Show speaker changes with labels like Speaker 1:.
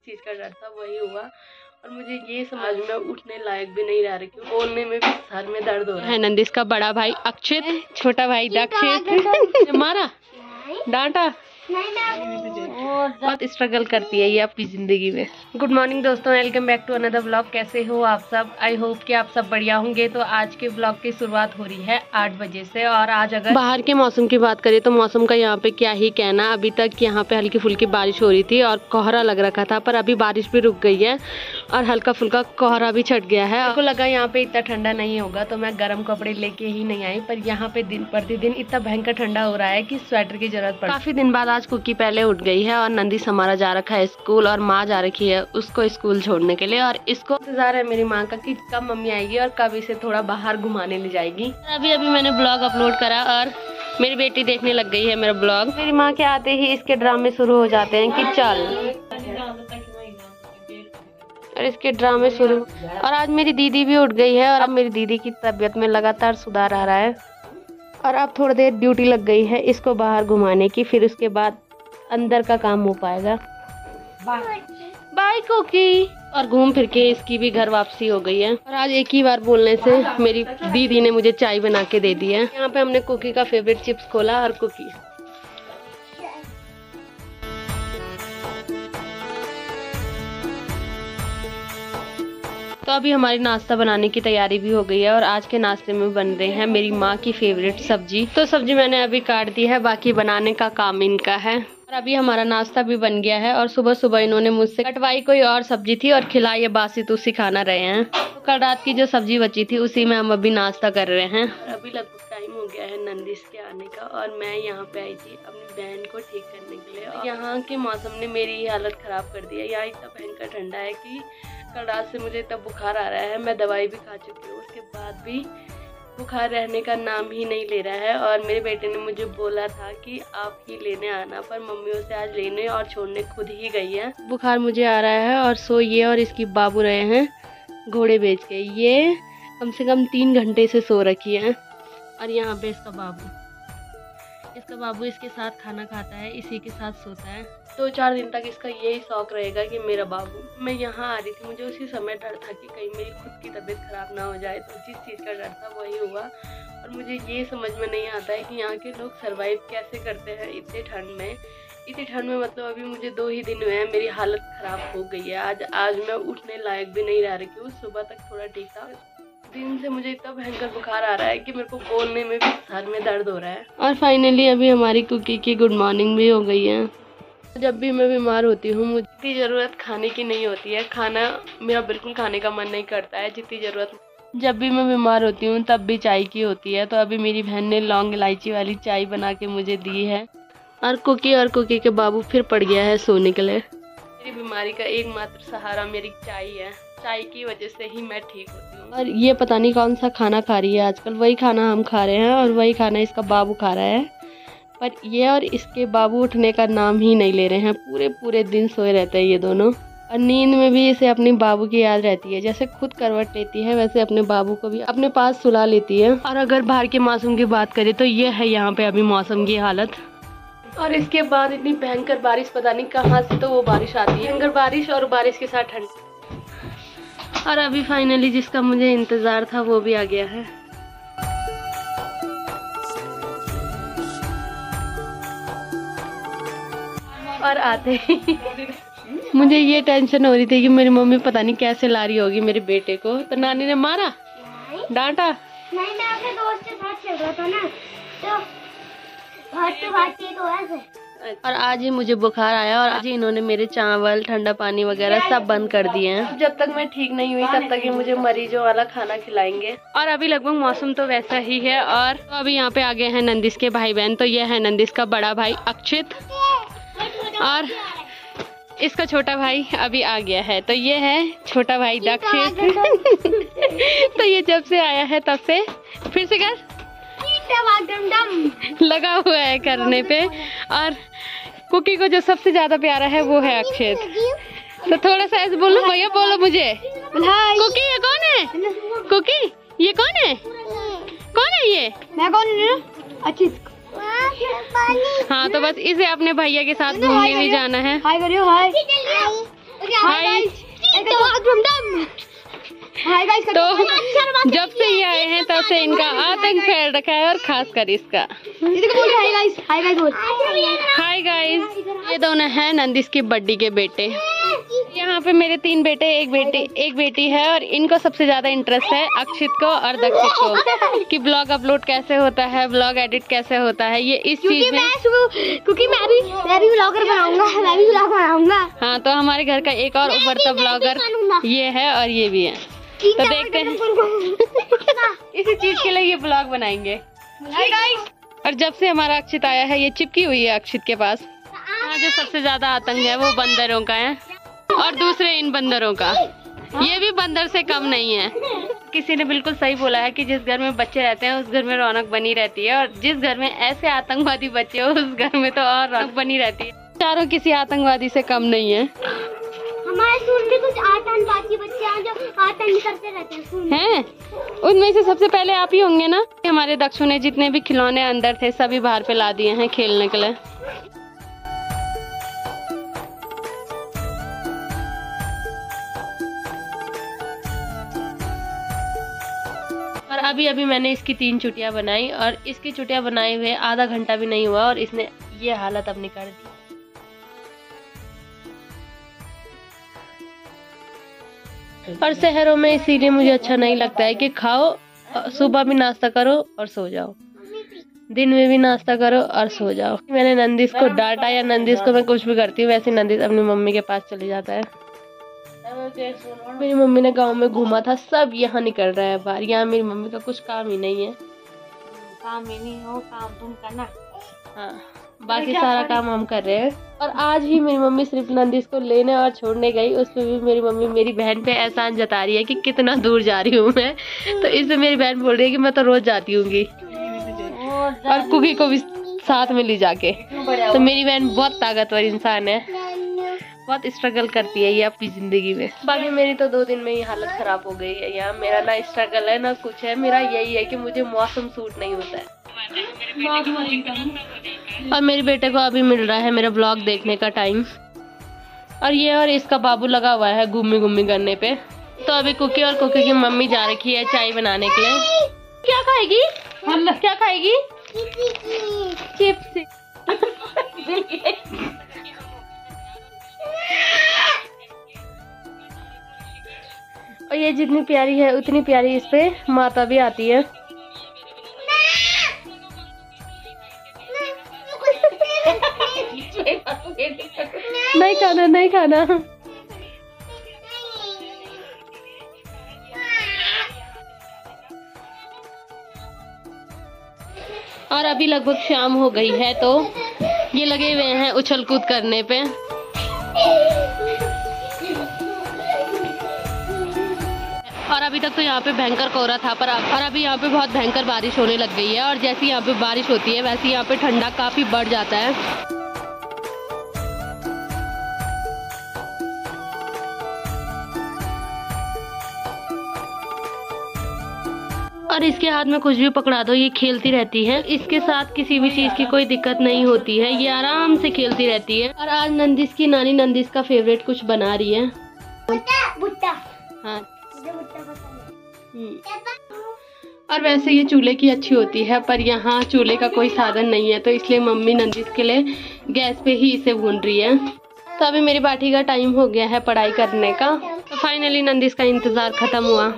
Speaker 1: चीज़ का डर था वही हुआ। और मुझे ये समझ में उठने लायक भी नहीं रह रही क्यों बोलने में भी सर में दर्द हो रहा है। नंदिस का बड़ा भाई अक्षित, छोटा भाई दक्षित। मारा, डांटा, बहुत स्ट्रगल करती है ये अपनी जिंदगी में। गुड मॉर्निंग दोस्तों, welcome back to another vlog. कैसे हो आप सब? आई होप कि आप सब बढ़िया होंगे। तो आज के व्लॉग की शुरुआत हो रही है 8 बजे से। और आज अगर बाहर के मौसम की बात करें तो मौसम का यहाँ पे क्या ही कहना। अभी तक यहाँ पे हल्की फुल्की बारिश हो रही थी और कोहरा लग रखा था, पर अभी बारिश भी रुक गई है और हल्का फुल्का कोहरा भी छट गया है। आपको लगा यहाँ पे इतना ठंडा नहीं होगा तो मैं गर्म कपड़े लेके ही नहीं आई, पर यहाँ पे दिन प्रतिदिन इतना भयंकर ठंडा हो रहा है कि स्वेटर की जरूरत पड़। काफी दिन बाद आज कुकी पहले उठ गई है और नंदिस हमारा जा रखा है स्कूल और माँ जा रखी है उसको स्कूल छोड़ने के लिए। और इसको इंतजार है मेरी माँ का कि कब मम्मी आएगी और कब इसे थोड़ा बाहर घुमाने ले जाएगी। अभी मैंने ब्लॉग अपलोड करा और मेरी बेटी देखने लग गई है मेरा ब्लॉग। मेरी माँ के आते ही इसके ड्रामे शुरू हो जाते हैं कि चल, और इसके ड्रामे शुरू। और आज मेरी दीदी भी उठ गई है और अब मेरी दीदी की तबीयत में लगातार सुधार आ रहा है और अब थोड़ी देर ड्यूटी लग गई है इसको बाहर घुमाने की, फिर उसके बाद अंदर का काम हो पाएगा। Bye Cookie. और घूम फिर के इसकी भी घर वापसी हो गई है। और आज एक ही बार बोलने से मेरी दीदी ने मुझे चाय बना के दे दी है। यहाँ पे हमने कुकी का फेवरेट चिप्स खोला और कुकी। तो अभी हमारी नाश्ता बनाने की तैयारी भी हो गई है और आज के नाश्ते में बन रहे हैं मेरी माँ की फेवरेट सब्जी। तो सब्जी मैंने अभी काट दी है, बाकी बनाने का काम इनका है। और अभी हमारा नाश्ता भी बन गया है और सुबह सुबह इन्होंने मुझसे कटवाई कोई और सब्जी थी और खिलाई ये बासी तुसी खाना रहे हैं। तो कल रात की जो सब्जी बची थी उसी में हम अभी नाश्ता कर रहे हैं। अभी लगभग टाइम हो गया है नंदिस के आने का और मैं यहाँ पे आई थी अपनी बहन को ठीक करने के लिए। और यहाँ के मौसम ने मेरी हालत खराब कर दी है। यहाँ इतना भयंकर ठंडा है कि कल रात से मुझे तब बुखार आ रहा है। मैं दवाई भी खा चुकी हूँ, उसके बाद भी बुखार रहने का नाम ही नहीं ले रहा है। और मेरे बेटे ने मुझे बोला था कि आप ही लेने आना, पर मम्मी उसे आज लेने और छोड़ने खुद ही गई है। बुखार मुझे आ रहा है और सो ये और इसकी बाबू रहे हैं घोड़े बेच के। ये कम से कम 3 घंटे से सो रखी है। और यहाँ पे इसका बाबू इसके साथ खाना खाता है, इसी के साथ सोता है। 2-4 दिन तक इसका यही शौक रहेगा कि मेरा बाबू। मैं यहाँ आ रही थी, मुझे उसी समय डर था कि कहीं मेरी खुद की तबीयत खराब ना हो जाए, तो जिस चीज़ का डर था वही हुआ। और मुझे ये समझ में नहीं आता है कि यहाँ के लोग सर्वाइव कैसे करते हैं इतने ठंड में। इतनी ठंड में मतलब अभी मुझे 2 ही दिन हुए हैं, मेरी हालत ख़राब हो गई है। आज मैं उठने लायक भी नहीं रह रही हूँ। सुबह तक थोड़ा ठीक था, दिन से मुझे इतना भयंकर बुखार आ रहा है कि मेरे को बोलने में भी सर में दर्द हो रहा है। और फाइनली अभी हमारी कुकी की गुड मॉर्निंग भी हो गई है। जब भी मैं बीमार होती हूँ मुझे इतनी ज़रूरत खाने की नहीं होती है। खाना मेरा बिल्कुल खाने का मन नहीं करता है जितनी ज़रूरत। जब भी मैं बीमार होती हूँ तब भी चाय की होती है। तो अभी मेरी बहन ने लौंग इलायची वाली चाय बना के मुझे दी है। और कुकी के बाबू फिर पड़ गया है सोने के लिए। मेरी बीमारी का एकमात्र सहारा मेरी चाय है। चाय की वजह से ही मैं ठीक होती हूँ। और ये पता नहीं कौन सा खाना खा रही है आजकल, वही खाना हम खा रहे हैं और वही खाना इसका बाबू खा रहा है। पर ये और इसके बाबू उठने का नाम ही नहीं ले रहे हैं। पूरे दिन सोए रहते हैं ये दोनों। और नींद में भी इसे अपने बाबू की याद रहती है। जैसे खुद करवट लेती है वैसे अपने बाबू को भी अपने पास सुला लेती है। और अगर बाहर के मौसम की बात करें तो ये है यहाँ पे अभी मौसम की हालत। और इसके बाद इतनी भयंकर बारिश, पता नहीं कहाँ से तो वो बारिश आती है। भयंकर बारिश और बारिश के साथ ठंड। और अभी फाइनली जिसका मुझे इंतजार था वो भी आ गया है। और आते ही मुझे ये टेंशन हो रही थी कि मेरी मम्मी पता नहीं कैसे ला रही होगी मेरे बेटे को। तो नानी ने मारा, डांटा?
Speaker 2: नहीं, मैं अपने दोस्त के साथ खेल रहा था ना, तो भागते तो ऐसे।
Speaker 1: और आज ही मुझे बुखार आया और आज ही इन्होंने मेरे चावल, ठंडा पानी वगैरह सब बंद कर दिए हैं। जब तक मैं ठीक नहीं हुई तब तक ये मुझे मरीजों वाला खाना खिलाएंगे। और अभी लगभग मौसम तो वैसा ही है। और तो अभी यहाँ पे आ गए हैं नंदिस के भाई बहन। तो ये है नंदिस का बड़ा भाई अक्षित और इसका छोटा भाई अभी आ गया है। तो ये है छोटा भाई दक्षित। तो ये जब से आया है तब से फिर से कर लगा हुआ है करने पे। और कुकी को जो सबसे ज्यादा प्यारा है वो है अक्षित। तो थोड़ा सा ऐसे बोलो, भैया बोलो मुझे। कुकी ये कौन है? कुकी ये कौन है? कौन है ये?
Speaker 2: मैं कौन हूँ? अक्षित।
Speaker 1: हाँ, तो बस इसे अपने भैया के साथ घूमने भी जाना है।
Speaker 2: हाय करियो, हाय
Speaker 1: तो जब से ये आए हैं तब से इनका आतंक फैल रखा है, और खास कर इसका। हाय गाइस, ये दोनों हैं नंदिस की बड्डी के बेटे। यहाँ पे मेरे 3 बेटे, एक बेटी है, और इनको सबसे ज्यादा इंटरेस्ट है अक्षित को और दक्षित को कि ब्लॉग अपलोड कैसे होता है, ब्लॉग एडिट कैसे होता है, ये इस चीज में।
Speaker 2: क्योंकि मैं भी ब्लॉगर बनाऊंगा।
Speaker 1: हाँ, तो हमारे घर का एक और उभरता ब्लॉगर ये है, और ये भी है। तो देखते हैं इसी चीज के लिए ये ब्लॉग बनाएंगे। और जब से हमारा अक्षित आया है, ये चिपकी हुई है अक्षित के पास। हाँ, जो सबसे ज्यादा आतंक है वो बंदरों का है, और दूसरे इन बंदरों का। ये भी बंदर से कम नहीं है। किसी ने बिल्कुल सही बोला है कि जिस घर में बच्चे रहते हैं उस घर में रौनक बनी रहती है, और जिस घर में ऐसे आतंकवादी बच्चे हो उस घर में तो और रौनक बनी रहती है। चारों किसी आतंकवादी से कम नहीं है।
Speaker 2: हमारे स्कूल में कुछ आतंकवादी बच्चे हैं जो आतंक करते रहते हैं।
Speaker 1: उनमें से सबसे पहले आप ही होंगे ना। हमारे दक्षु ने जितने भी खिलौने अंदर थे सभी बाहर पे ला दिए हैं खेलने के लिए। और अभी मैंने इसकी 3 चुटियां बनाई, और इसकी चुटियां बनाए हुए आधा घंटा भी नहीं हुआ और इसने ये हालत अपनी कर दी। और शहरों में इसीलिए मुझे अच्छा नहीं लगता है कि खाओ, सुबह भी नाश्ता करो और सो जाओ, दिन में भी नाश्ता करो और सो जाओ। मैंने नंदिस को डांटा या नंदिस को मैं कुछ भी करती हूँ, वैसे नंदिस अपनी मम्मी के पास चले जाता है। मेरी मम्मी ने गांव में घूमा था, सब यहाँ निकल रहा है बाहर। यहाँ मेरी मम्मी का कुछ काम ही नहीं है।
Speaker 2: काम ही नहीं हो, काम तुम करना।
Speaker 1: हाँ, बाकी सारा काम हम कर रहे हैं। और आज ही मेरी मम्मी सिर्फ नंदिस को लेने और छोड़ने गई, उसमें भी मेरी मम्मी मेरी बहन पे एहसान जता रही है कि कितना दूर जा रही हूँ मैं। तो इसमें मेरी बहन बोल रही है कि मैं तो रोज जाती हूँगी, और कुकी को भी साथ में ले जाके। तो मेरी बहन बहुत ताकतवर इंसान है, बहुत स्ट्रगल करती है ये अपनी जिंदगी में। बाकी मेरी तो 2 दिन में ही हालत खराब हो गई है। यहाँ मेरा ना स्ट्रगल है ना कुछ है, मेरा यही है कि मुझे मौसम सूट नहीं होता है। और मेरे बेटे को अभी मिल रहा है मेरा ब्लॉग देखने का टाइम, और ये और इसका बाबू लगा हुआ है घूमी करने पे। तो अभी कुकी और कुकी की मम्मी जा रखी है चाय बनाने के लिए। क्या खाएगी? क्या खाएगी? चिप्स। और ये जितनी प्यारी है उतनी प्यारी इस पे माता भी आती है। नहीं खाना। और अभी लगभग शाम हो गई है, तो ये लगे हुए हैं उछल कूद करने पे। और अभी तक तो यहाँ पे भयंकर कोहरा था, और अभी यहाँ पे बहुत भयंकर बारिश होने लग गई है। और जैसे यहाँ पे बारिश होती है वैसे यहाँ पे ठंडा काफी बढ़ जाता है। और इसके हाथ में कुछ भी पकड़ा दो ये खेलती रहती है। इसके साथ किसी भी चीज की कोई दिक्कत नहीं होती है, ये आराम से खेलती रहती है। और आज नंदिस की नानी नंदिस का फेवरेट कुछ बना रही है।
Speaker 2: भुट्टा।
Speaker 1: हाँ। और वैसे ये चूल्हे की अच्छी होती है, पर यहाँ चूल्हे का कोई साधन नहीं है, तो इसलिए मम्मी नंदिस के लिए गैस पे ही इसे भून रही है। तो अभी मेरी बाटी का टाइम हो गया है पढ़ाई करने का। तो फाइनली नंदिस का इंतजार खत्म हुआ।